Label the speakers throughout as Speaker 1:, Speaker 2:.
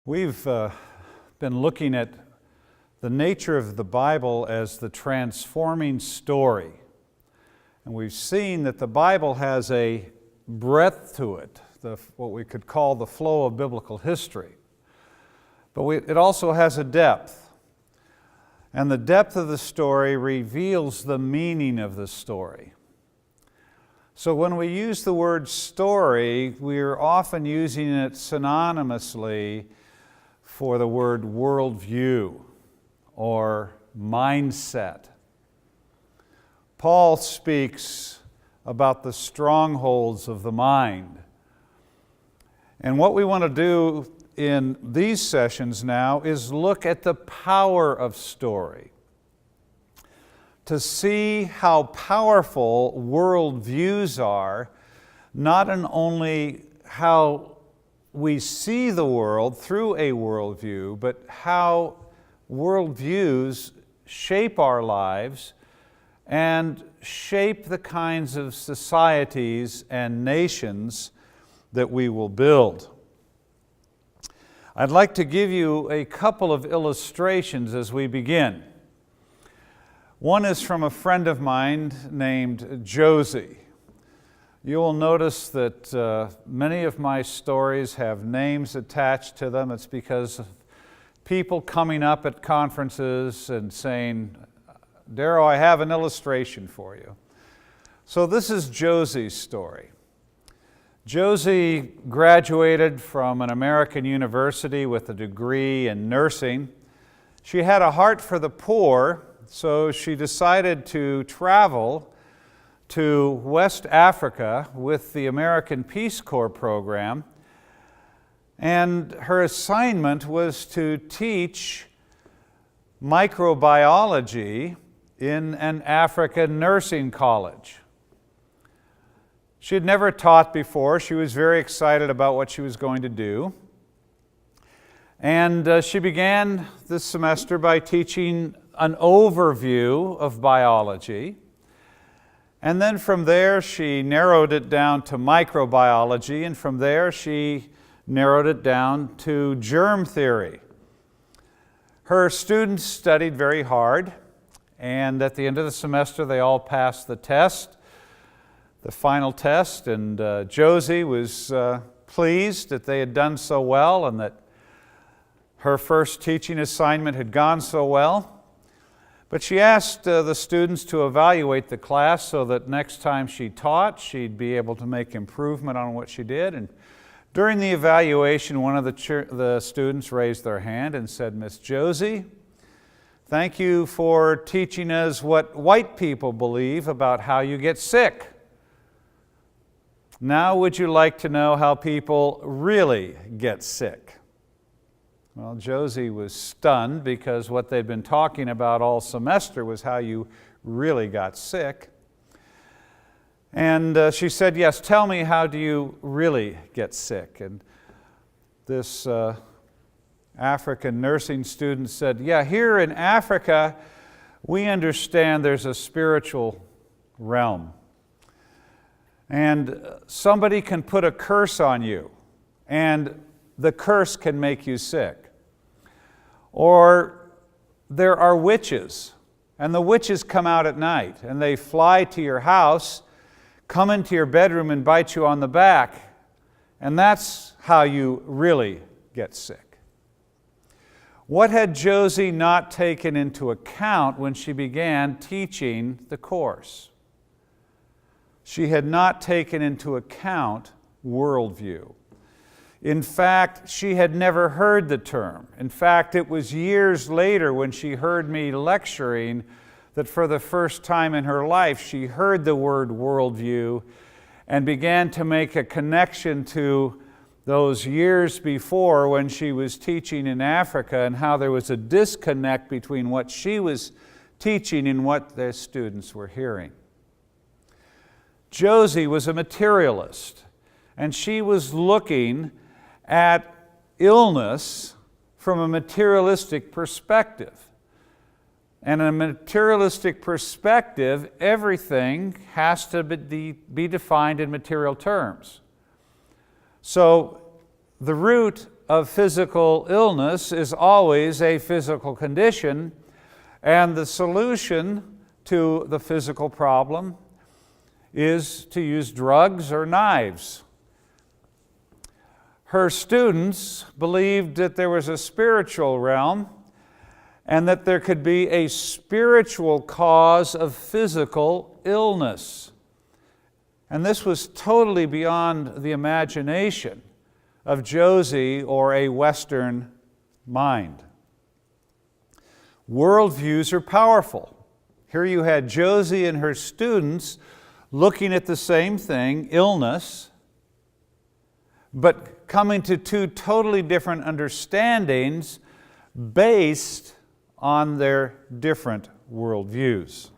Speaker 1: We've been looking at the nature of the Bible as the transforming story. And we've seen that the Bible has a breadth to it, what we could call the flow of biblical history. But it also has a depth. And the depth of the story reveals the meaning of the story. So when we use the word story, we're often using it synonymously for the word worldview or mindset. Paul speaks about the strongholds of the mind. And what we want to do in these sessions now is look at the power of story, to see how powerful worldviews are, not only how we see the world through a worldview, but how worldviews shape our lives and shape the kinds of societies and nations that we will build. I'd like to give you a couple of illustrations as we begin. One is from a friend of mine named Josie. You will notice that many of my stories have names attached to them. It's because of people coming up at conferences and saying, "Darrow, I have an illustration for you." So this is Josie's story. Josie graduated from an American university with a degree in nursing. She had a heart for the poor, so she decided to travel to West Africa with the American Peace Corps program, and her assignment was to teach microbiology in an African nursing college. She had never taught before. She was very excited about what she was going to do. And she began this semester by teaching an overview of biology. And then from there, she narrowed it down to microbiology, and from there, she narrowed it down to germ theory. Her students studied very hard, and at the end of the semester, they all passed the test, the final test, and Josie was pleased that they had done so well and that her first teaching assignment had gone so well. But she asked the students to evaluate the class so that next time she taught, she'd be able to make improvement on what she did. And during the evaluation, one of the students raised their hand and said, "Miss Josie, thank you for teaching us what white people believe about how you get sick. Now would you like to know how people really get sick?" Well, Josie was stunned because what they'd been talking about all semester was how you really got sick. And she said, "Yes, tell me, how do you really get sick?" And this African nursing student said, "Yeah, here in Africa, we understand there's a spiritual realm. And somebody can put a curse on you, and the curse can make you sick. Or there are witches, and the witches come out at night, and they fly to your house, come into your bedroom and bite you on the back, and that's how you really get sick." What had Josie not taken into account when she began teaching the course? She had not taken into account worldview. In fact, she had never heard the term. In fact, it was years later when she heard me lecturing that for the first time in her life, she heard the word worldview and began to make a connection to those years before when she was teaching in Africa and how there was a disconnect between what she was teaching and what their students were hearing. Josie was a materialist, and she was looking at illness from a materialistic perspective. And in a materialistic perspective, everything has to be defined in material terms. So the root of physical illness is always a physical condition, and the solution to the physical problem is to use drugs or knives. Her students believed that there was a spiritual realm and that there could be a spiritual cause of physical illness. And this was totally beyond the imagination of Josie or a Western mind. Worldviews are powerful. Here you had Josie and her students looking at the same thing, illness, but coming to two totally different understandings based on their different worldviews.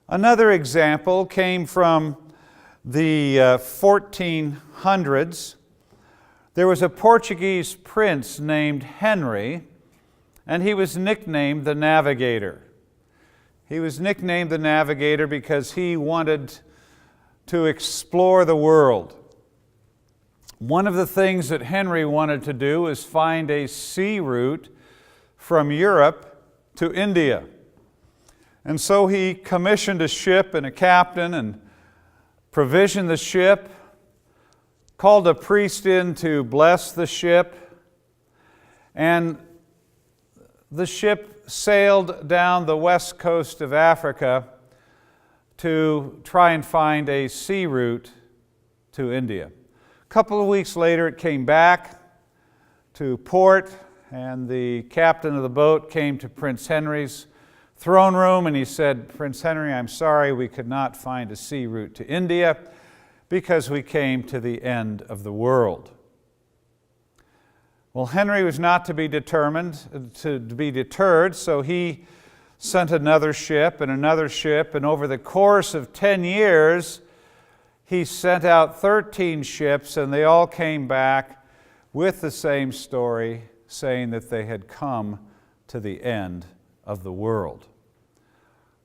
Speaker 1: Another example came from the 1400s. There was a Portuguese prince named Henry, and he was nicknamed the Navigator. He was nicknamed the Navigator because he wanted to explore the world. One of the things that Henry wanted to do was find a sea route from Europe to India. And so he commissioned a ship and a captain and provisioned the ship, called a priest in to bless the ship, and the ship sailed down the west coast of Africa to try and find a sea route to India. A couple of weeks later, it came back to port, and the captain of the boat came to Prince Henry's throne room, and he said, "Prince Henry, I'm sorry we could not find a sea route to India because we came to the end of the world." Well, Henry was not to be deterred, so he sent another ship, and over the course of 10 years, he sent out 13 ships, and they all came back with the same story, saying that they had come to the end of the world.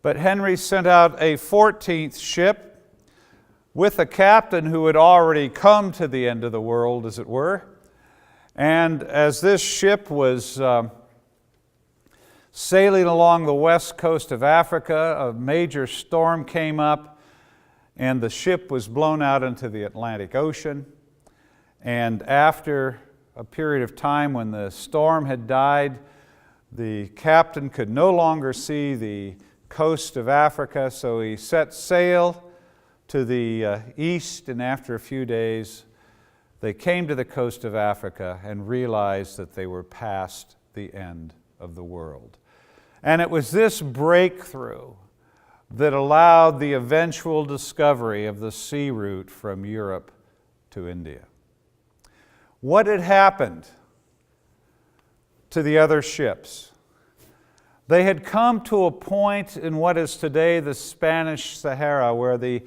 Speaker 1: But Henry sent out a 14th ship with a captain who had already come to the end of the world, as it were. And as this ship was sailing along the west coast of Africa, a major storm came up, and the ship was blown out into the Atlantic Ocean. And after a period of time when the storm had died, the captain could no longer see the coast of Africa, so he set sail to the east, and after a few days, they came to the coast of Africa and realized that they were past the end of the world. And it was this breakthrough that allowed the eventual discovery of the sea route from Europe to India. What had happened to the other ships? They had come to a point in what is today the Spanish Sahara, where the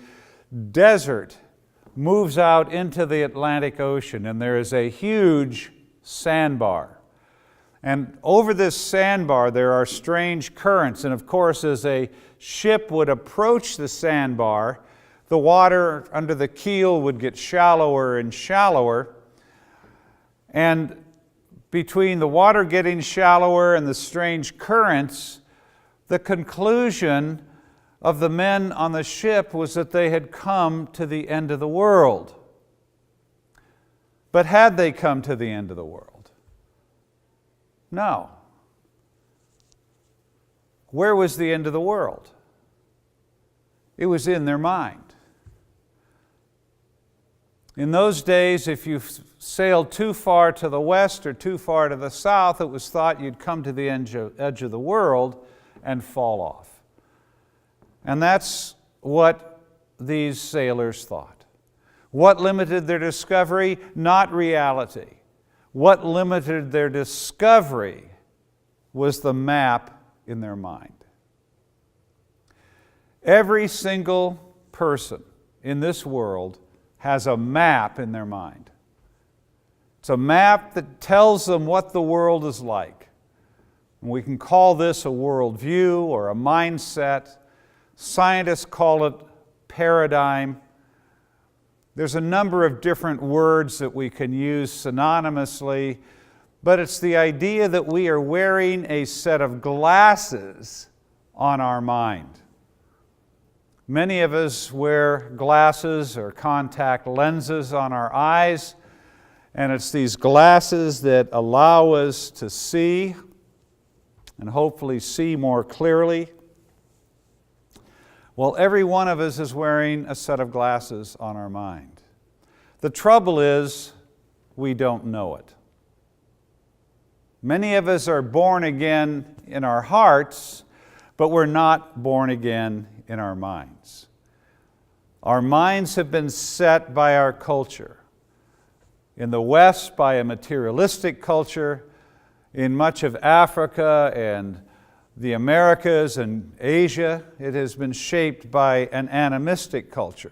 Speaker 1: desert moves out into the Atlantic Ocean, and there is a huge sandbar. And over this sandbar there are strange currents, and of course as a ship would approach the sandbar, the water under the keel would get shallower and shallower, and between the water getting shallower and the strange currents, the conclusion of the men on the ship was that they had come to the end of the world. But had they come to the end of the world? No. Where was the end of the world? It was in their mind. In those days, if you sailed too far to the west or too far to the south, it was thought you'd come to the edge of the world and fall off. And that's what these sailors thought. What limited their discovery? Not reality. What limited their discovery was the map in their mind. Every single person in this world has a map in their mind. It's a map that tells them what the world is like. And we can call this a worldview or a mindset. Scientists call it paradigm. There's a number of different words that we can use synonymously, but it's the idea that we are wearing a set of glasses on our mind. Many of us wear glasses or contact lenses on our eyes, and it's these glasses that allow us to see and hopefully see more clearly. Well, every one of us is wearing a set of glasses on our mind. The trouble is, we don't know it. Many of us are born again in our hearts, but we're not born again in our minds. Our minds have been set by our culture. In the West, by a materialistic culture. In much of Africa and the Americas and Asia, it has been shaped by an animistic culture.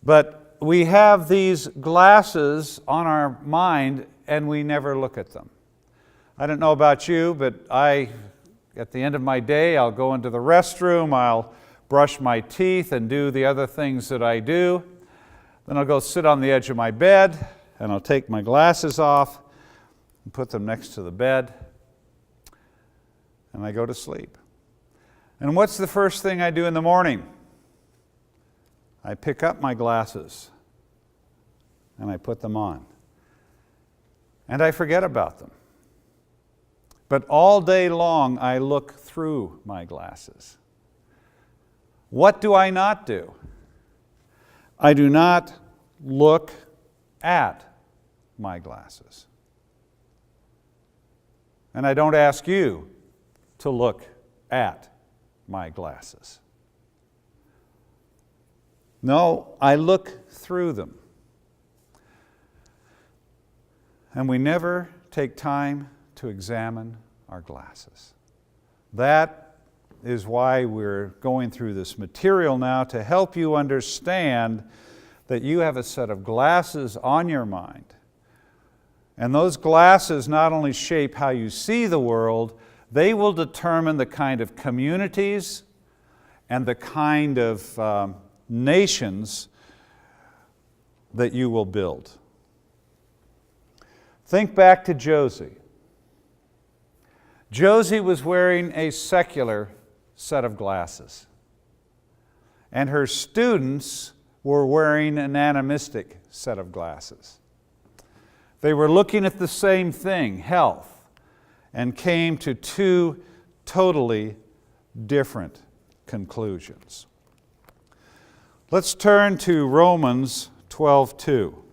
Speaker 1: But we have these glasses on our mind and we never look at them. I don't know about you, but at the end of my day, I'll go into the restroom, I'll brush my teeth and do the other things that I do. Then I'll go sit on the edge of my bed and I'll take my glasses off and put them next to the bed. And I go to sleep. And what's the first thing I do in the morning? I pick up my glasses and I put them on. And I forget about them. But all day long I look through my glasses. What do I not do? I do not look at my glasses. And I don't ask you to look at my glasses. No, I look through them. And we never take time to examine our glasses. That is why we're going through this material now, to help you understand that you have a set of glasses on your mind. And those glasses not only shape how you see the world, they will determine the kind of communities and the kind of nations that you will build. Think back to Josie. Josie was wearing a secular set of glasses, and her students were wearing an animistic set of glasses. They were looking at the same thing, health, and came to two totally different conclusions. Let's turn to Romans 12:2.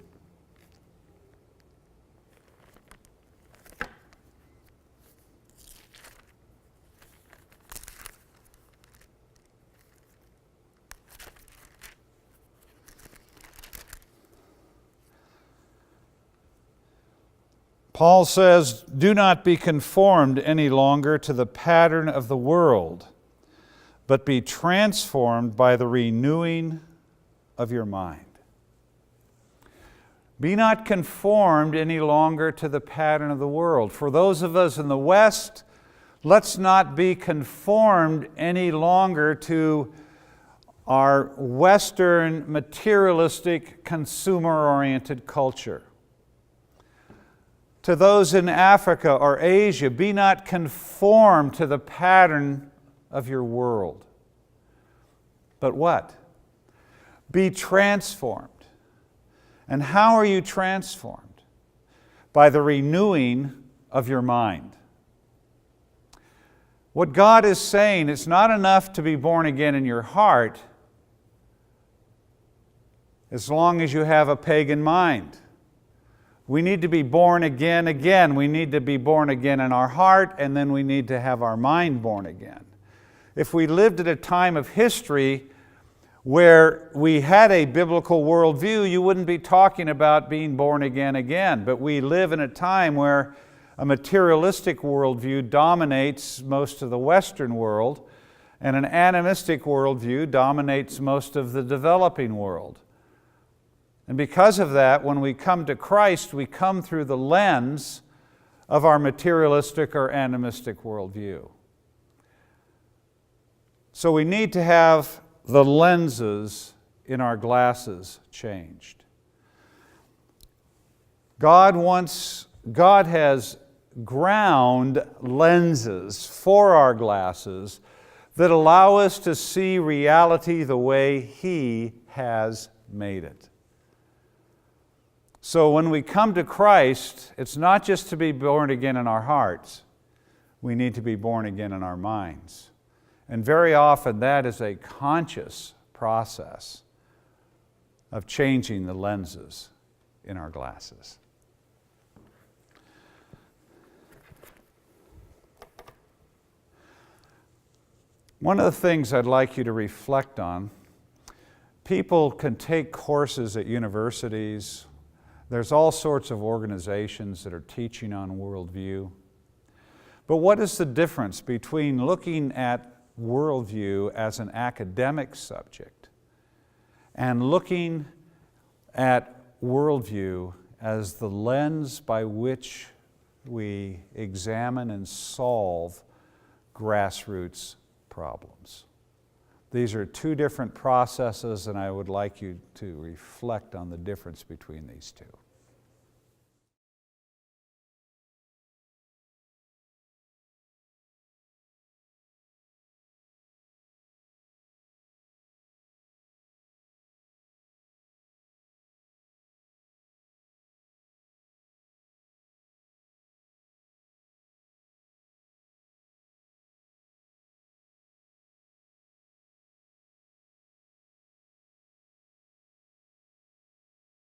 Speaker 1: Paul says, "Do not be conformed any longer to the pattern of the world, but be transformed by the renewing of your mind." Be not conformed any longer to the pattern of the world. For those of us in the West, let's not be conformed any longer to our Western materialistic, consumer-oriented culture. To those in Africa or Asia, be not conformed to the pattern of your world. But what? Be transformed. And how are you transformed? By the renewing of your mind. What God is saying, it's not enough to be born again in your heart as long as you have a pagan mind. We need to be born again. We need to be born again in our heart, and then we need to have our mind born again. If we lived at a time of history where we had a biblical worldview, you wouldn't be talking about being born again. But we live in a time where a materialistic worldview dominates most of the Western world, and an animistic worldview dominates most of the developing world. And because of that, when we come to Christ, we come through the lens of our materialistic or animistic worldview. So we need to have the lenses in our glasses changed. God has ground lenses for our glasses that allow us to see reality the way He has made it. So when we come to Christ, it's not just to be born again in our hearts. We need to be born again in our minds. And very often that is a conscious process of changing the lenses in our glasses. One of the things I'd like you to reflect on, people can take courses at universities. There's all sorts of organizations that are teaching on worldview. But what is the difference between looking at worldview as an academic subject and looking at worldview as the lens by which we examine and solve grassroots problems? These are two different processes, and I would like you to reflect on the difference between these two.